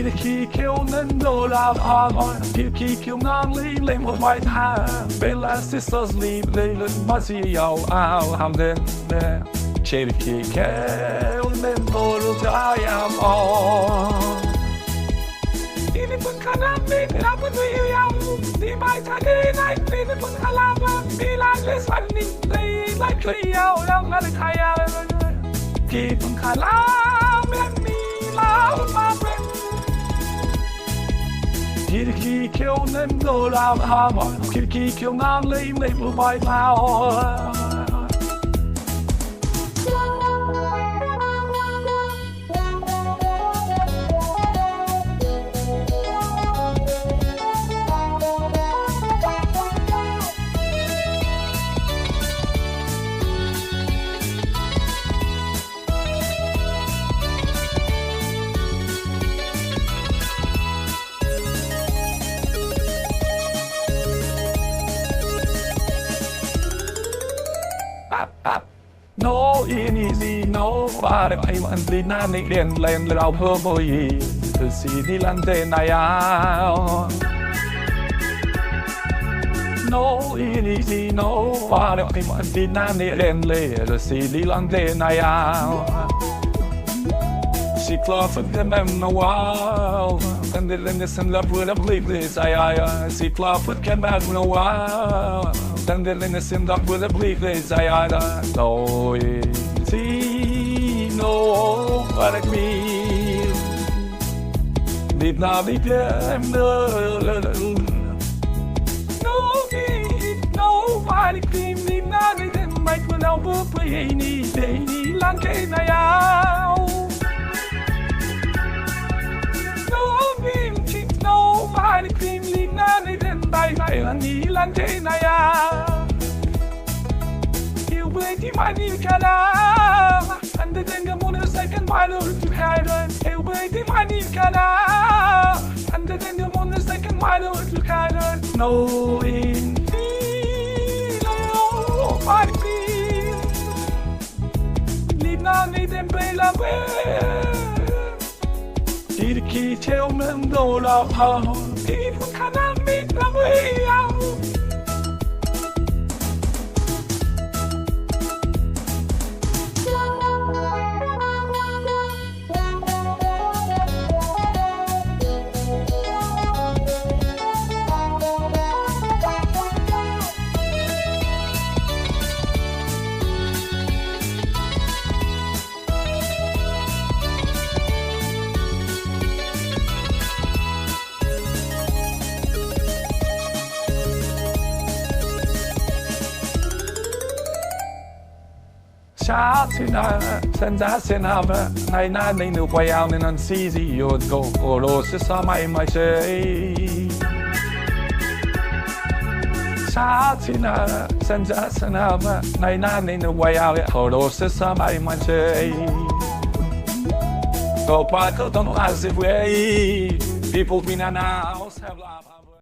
Khirki Keo Nwng đô la Khirki Keo Nwng lên một vài tháng Bella sisters leave they look messy ao ham đến Khirki Keo Nwng đô la I am on Đi pun kanan đi dapat uyang Di mai tadi naik di pun kalama Bila lesan ni lai kliau yang ada kaya Di pun kalam yang ni lau ma ben Khirki Keo Nwng đô la Khirki Keo Nwng lấy một bài thao No easy no pare ai man lina ni den len rau pho boy to see ni lan te na ya No easy no pare ai man lina ni den le to see ni lan te na ya She claws at the mem no wow and then this and love will believe this I she claws at the mem no wow and then this and love will believe this I no easy no like me did not be them no nobody came did not be them might will over play any day lang kay na yaw Nobody cream lead none then by and he landed Naya. You wait the money cana and then the moon second mile to Canada. You wait the money cana and then the moon second mile to Canada. No in nobody cream lead none then by la way. Khirki Keo Nwng đô la Đi pun kanan mít la uyang Cha sina senza senava nai na nei no paiao nei non sisi io go oro se sa mai sei Cha sina senza senava nai na nei no paiao oro se sa mai sei Go pa don't as if we people been an house have